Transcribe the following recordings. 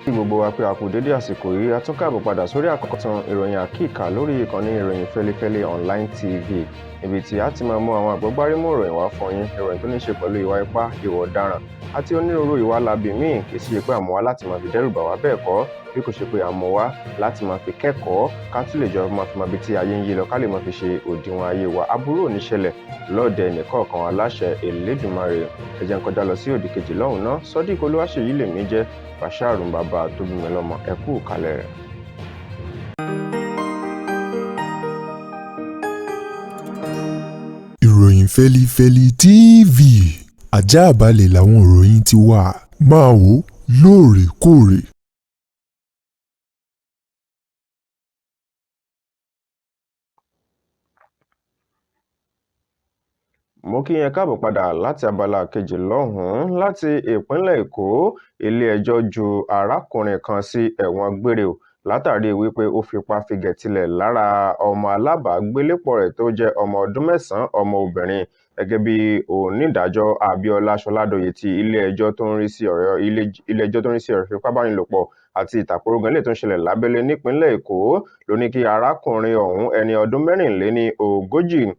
Kí gbogbo wa pé a kú dédé àsìkò yìí, a tún káàbọ̀ padà sórí àkọ́tún ìròyìn àkíkà lórí ìkànnì ìròyìn Fẹ́lifẹ́li online TV, níbi tí a ti máa mú àwọn àgbọ́gbárímú ìròyìn wá fún yín, ìròyìn tó ní ṣe pẹ̀lú ìwà ipá, ìwà ọ̀daràn àti onírúurú ìwà láabi míì. Kì í ṣe pé àmọ́ wá láti máa fi dẹ́rù bà wá, bẹ́ẹ̀ kọ́, bí kò ṣe pé àmọ́ wá láti máa fi kẹ́kọ̀ọ́ ká tún lè jọ máa fi mọ ibi tí ayé ń yí lọ, ká lè máa fi ṣe òdiwọ̀n ayé wa. Aburú ò ní ṣẹlẹ̀ lọ́ọ̀dẹ nìkọ̀ọ̀kan wa láṣẹ Elédùmarè. Ẹ jẹ́ n kọjá lọ sí òdì kejì lọ́hùn náà. Sodiq Olúwaṣèyí lèmi jẹ́, Bashir bàbá tó bí mi lọ́mọ. Ẹ kú ìkàlẹ̀ rẹ̀. Ìròyìn Fẹ́lifẹ́li TV, àjààbálẹ̀ làwọn ìròyìn ti wà, máa wò lóòrèkóòrè. Mo kí yín káàbọ̀ padà láti abala kejì lọ́hùn-ún. Láti ìpínlẹ̀ Èkó, ilé-ẹjọ́ ju arákùnrin kan sí ẹ̀wọ̀n gbére látàrí wípé ó fipá figẹ̀tilẹ̀ lára ọmọ alábàágbélépọ̀ rẹ̀ tó jẹ́ ọmọ ọdún 9 ọmọ obìnrin, gẹ́gẹ́ bí onídàájọ́ Abíọ́lá Ṣọládòye ti ilé-ẹjọ́ tó ń rí sí ọ̀rọ̀ ìfipábánilòpọ̀ àti ìtàkùrọ̀gàn ilé tó ń ṣẹlẹ̀ lábẹ́lé nípínlẹ̀ Èkó ló ní kí arákùnrin ọ̀hún ẹni ọdún 34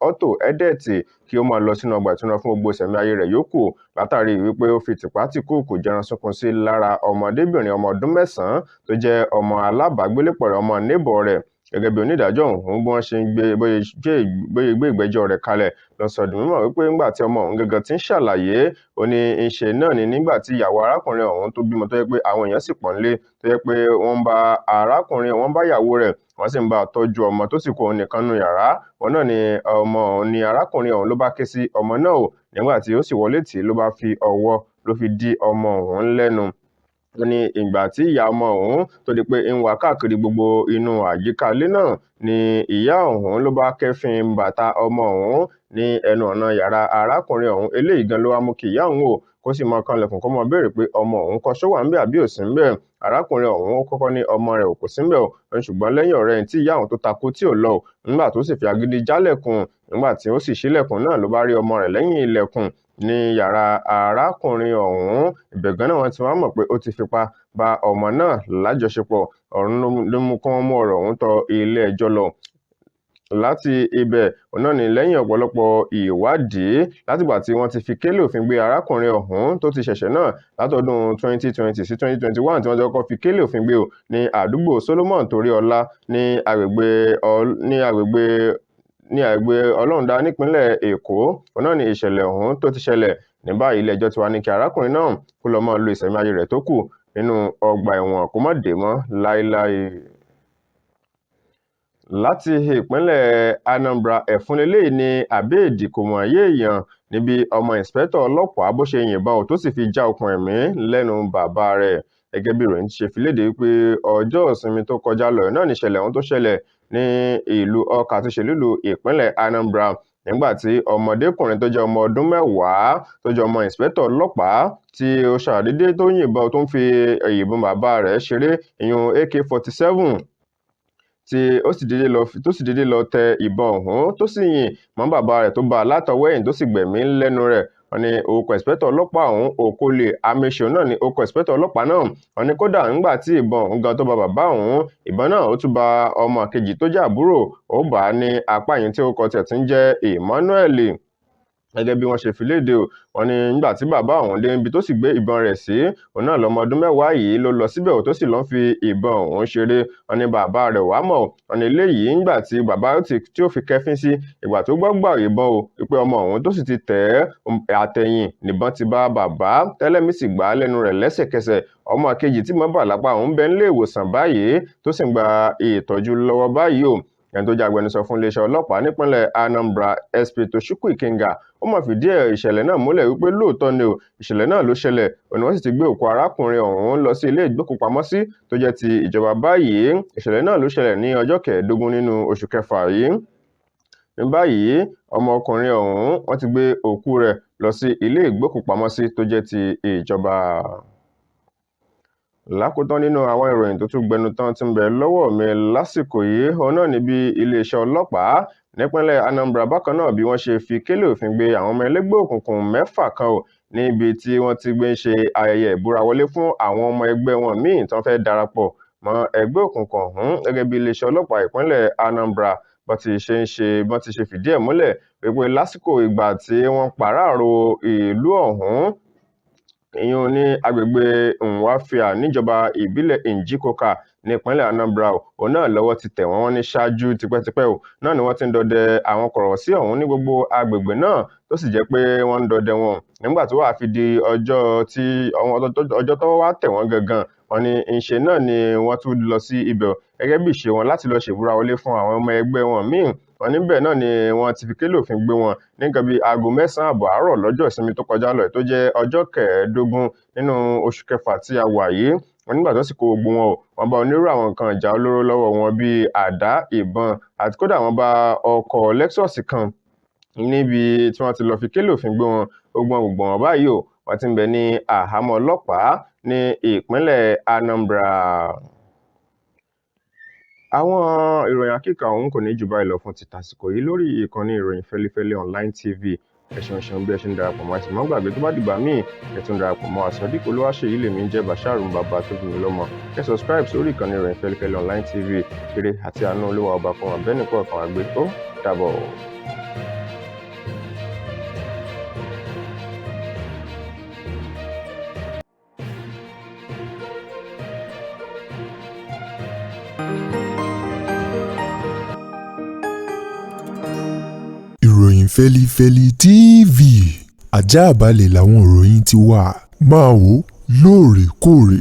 Otto Edeti kí ó máa lọ sínú ọgbà ìtúnra fún gbogbo ìṣẹ̀mí ayé rẹ̀ yòókù látàrí wípé ó fi tìpátìkúùkù jẹran sunkún sí lára ọmọdébìnrin ọmọ ọdún 9 tó jẹ́ ọmọ alábàágbélépọ̀ rẹ̀, ọmọ neighbor rẹ̀. Gẹ́gẹ́ bí onídàájọ́ ọ̀hún bí wọ́n ṣe ń gbé ìgbẹ́jọ́ rẹ̀ kalẹ̀ ló sọ di mímọ̀ wípé nígbà tí ọmọ ọ̀hún gangan ti ń ṣàlàyé, ó ní ìṣe náà ni nígbà tí ìyàwó arákùnrin ọ̀hún tó bímọ tó jẹ́ pé àwọn èèyàn sì pọ́nlé, tó jẹ́ pé wọ́n bá ìyàwó rẹ̀ wọ́n sì ń bá a tọ́jú ọmọ tó sì kó òun nìkan nínú yàrá. Wọn náà ni ọmọ ọ̀hún ni arákùnrin ọ̀hún ló bá ké sí ọmọ náà nígbà tí ó sì wọlé tì í ló bá fi ọwọ́ ló fi dí ọmọ ọ̀hún lẹ́nu. Ó ní ìgbà tí ìyá ọmọ ọ̀hún tó di pé ń wá káàkiri gbogbo inú àyíká ilé náà ni ìyá ọ̀hún ló bá kẹ́fìn bàtà ọmọ ọ̀hún ní ẹnu ọ̀nà yàrá arákùnrin ọ̀hún. Eléyìí gan ló wá mú kí ìyá ọ̀hún kó sì máa kanlẹ̀kùn kó máa béèrè pé ọmọ ọ̀hún kọ́ ṣó wà ńbẹ̀ àbí ò sí ńbẹ̀. Arákùnrin ọ̀hún ó kọ́kọ́ ní ọmọ rẹ̀ kò sí ńbẹ̀ ṣùgbọ́n lẹ́yìn ọ̀rẹ́yìn tí ìyá ọ̀hún tó takú tí ò lọ nígbà tó sì fi agídí jálẹ̀kùn, nígbà tí ó sì ṣílẹ̀kùn náà ló bá rí ọmọ rẹ̀ lẹ́yìn ilẹ̀kùn ní yàrá arákùnrin ọ̀hún. Ibẹ̀ gan náà wọ́n ti wá mọ̀ pé ó ti fipá bá ọmọ náà lájọṣepọ̀. Ọ̀run ló mú kí wọ́n mú ọ̀rọ̀ ọ̀hún tọ ilé ẹjọ́ lọ. Láti ibẹ̀ náà ni lẹ́yìn ọ̀pọ̀lọpọ̀ ìwádìí látìgbà tí wọ́n ti fi kélé òfin gbé arákùnrin ọ̀hún tó ti ṣẹ̀ṣẹ̀ náà látọdún 2020 sí 2021 tí wọ́n ti kọ́kọ́ fi kélé òfin gbé ní àdúgbò Solomon Toríọlá ní agbègbè Ọlọ́rundá nípínlẹ̀ Èkó. Náà ni ìṣẹ̀lẹ̀ ọ̀hún tó ti ṣẹlẹ̀. Ní báyìí ilé ẹjọ́ ti wá ní kí arákùnrin náà kó lọ máa lo ìṣẹ̀mí ayé rẹ̀ tó kù nínú ọgbà ẹ̀wọ̀n kó má dé mọ́ láéláé. Láti ìpínlẹ̀ Anambra, ẹ̀fún eléyìí ni àbẹ́ẹ̀dì kò mọ̀ ayé èèyàn níbi ọmọ ìǹspẹ́tọ̀ ọlọ́pàá bó ṣe yìnbọn tó sì fi já okùn ẹ̀mí lẹ́nu bàbá rẹ̀. Gẹ́gẹ́ bí ìròyìn ti ṣe fi léde wípé ọjọ́ ìsinmi tó kọjá lọ náà ni ìṣẹ̀lẹ̀ ọ̀hún tó ṣẹlẹ̀ ní ìlú Ọ̀kà tó ṣe lùlù ìpínlẹ̀ Anambra, nígbà tí ọmọdékùnrin tó jẹ́ ọmọ ọdún 10 tó jẹ́ ọmọ ìǹspẹ́tọ̀ ọlọ́pàá tí ó ṣàdédé tó yìnbọn tó ń fi ìbọn bàbá rẹ̀ ṣeré ìyún AK-47 tí ó sì dédé lọ tẹ ìbọn ọ̀hún tó sì yìn mọ́ bàbá rẹ̀ tó bá a látọwọ́ ẹ̀yìn tó sì gbẹ̀mí lẹ́nu rẹ̀. Wọ́n ní orúkọ ìǹspẹ́tọ̀ ọlọ́pàá ọ̀hún Okole Ameche náà ní orúkọ ìǹspẹ́tọ̀ ọlọ́pàá náà. Wọ́n ní kódà nígbà tí ìbọn ọ̀hún gan tó bá bàbá ọ̀hún, ìbọn náà ó tún bá ọmọ kejì tó jẹ́ àbúrò ó bà á ní apá yìí tí orúkọ tiẹ̀ tún jẹ́ Emmanuel. Gẹ́gẹ́ bí wọ́n ṣe fi léde wọ́n ní nígbà tí bàbá ọ̀hún dé ibi tó sì gbé ìbọn rẹ̀ sí, òun náà lọ́mọ ọdún 10 yìí ló lọ síbẹ̀ tó sì lọ́n fi ìbọn ọ̀hún ṣeré. Wọ́n ní bàbá rẹ̀ wá mọ̀. Wọ́n ní eléyìí nígbà tí bàbá tí ó fi kẹ́fín sí ìgbà tó gbọ́gbà ìbọn wípé ọmọ ọ̀hún tó sì ti tẹ̀ àtẹ̀yìn níbọn ti bá bàbá tẹ́lẹ̀mí sì gbà á lẹ́nu rẹ̀ lẹ́sẹ̀kẹsẹ̀. ọmọ kejì tí mọ́ bà lápá ọ̀hún bẹ nílé ìwòsàn báyìí tó sì ń gba ìtọ́jú lọ́wọ́ báyìí ẹni tó jẹ́ agbẹnusọ fún iléeṣẹ́ ọlọ́pàá nípínlẹ̀ Anambra SP Tochukwu Ikenga ó máa fìdí ìṣẹ̀lẹ̀ náà múlẹ̀ wípé lóòótọ́ ni ìṣẹ̀lẹ̀ náà ló ṣẹlẹ̀. Òní wọ́n sì ti gbé òkú arákùnrin ọ̀hún lọ sí ilé ìgbókùpamọ́sí tó jẹ́ ti ìjọba báyìí. Ìṣẹ̀lẹ̀ náà ló ṣẹlẹ̀ ní ọjọ́ 15 nínú oṣù kẹfà yìí. Ní báyìí ọmọkùnrin ọ̀hún wọ́n ti gbé òkú rẹ̀ lọ sí ilé ìgbókùpamọ́sí tó jẹ́ ti ìjọba. Lákòótán nínú àwọn ìròyìn tó tún gbẹnu tán tí ń bẹ lọ́wọ́ mi lásìkò yìí náà níbi iléeṣẹ́ ọlọ́pàá nípínlẹ̀ Anambra bákan náà bí wọ́n ṣe fi kélé òfin gbé àwọn ọmọ ẹlẹ́gbẹ́ òkùnkùn 6 kan ò níbi tí wọ́n ti gbé ń ṣe ayẹyẹ ìbúrawọlé fún àwọn ọmọ ẹgbẹ́ wọn míì tán fẹ́ darapọ̀ mọ́ ẹgbẹ́ òkùnkùn ọ̀hún gẹ́gẹ́ bí iléeṣẹ́ ọlọ́pàá ìpínlẹ̀ Anambra bọ́n ti ṣe fìdí ẹ̀ múlẹ̀ wípé lásìkò ìgbà tí wọ́n pàráàrò ìlú ọ̀hún ìyún ní agbègbè Nwafia níjọba ìbílẹ̀ Njikoka ní ìpínlẹ̀ Anambra òun náà lọ́wọ́ ti tẹ̀ wọ́n ní ṣáájú tipẹ́tipẹ́ náà ni wọ́n ti ń dọdẹ àwọn kọ̀rọ̀sí ọ̀hún ní gbogbo agbègbè náà tó sì jẹ́ pé wọ́n ń dọdẹ wọn nígbà tó wà fi di ọjọ́ tọ́wọ́ wá tẹ̀ wọ́n gangan wọ́n ní ìṣe náà ni wọ́n tún lọ sí ibẹ̀ gẹ́gẹ́ bí ìṣe wọn láti lọ ṣèbúra wọlé fún àwọn ọmọ ẹgbẹ́ wọn míì wọ́n níbẹ̀ náà ni wọ́n ti fi kélé òfin gbé wọn ní nǹkan bíi aago 9 ààbọ̀ àárọ̀ lọ́jọ́ ìsinmi tó kọjá lọ tó jẹ́ ọjọ́ 15 nínú oṣù kẹfà tí a wà yìí wọ́n nígbà tó sì kó gbogbo wọn wọ́n bá onírúurú àwọn nǹkan ìjà olóró lọ́wọ́ wọn bíi àdá ìbọn àti kódà wọ́n bá ọkọ̀ Lexus kan níbi tí wọ́n ti lọ fi kélé òfin gbé wọn gbogbo wọn báyìí wọ́n ti ń bẹ ní àhámọ́ ọlọ́pàá ní ìpínlẹ̀ Anambra. Àwọn ìròyìn àkíkà ọ̀hún kò ní jù báyìí lọ fún ti tàsìkò yìí lórí ìkànnì ìròyìn Fẹ́lifẹ́lẹ́ online TV ẹ ṣeun bí ẹ ṣe ń darapọ̀ mọ́ àti mọ́ gbàgbé tó bá dìgbà míì ẹ tún darapọ̀ mọ́ Sodiq Olúwaṣèyí lèmi ń jẹ́ Bashir bàbá tó fi mí lọ́mọ ẹ subscribe sórí ìkànnì ìròyìn Fẹ́lifẹ́lẹ́ online TV ire àti àánú Olúwa ọba fún abẹ́nìkọ̀ọ̀kan àgbẹ̀ ó dàbọ̀. ìròyìn Fẹ́lifẹ́lẹ́ TV àjààbálẹ̀ làwọn ìròyìn ti wà máa wò lóòrèkóòrè.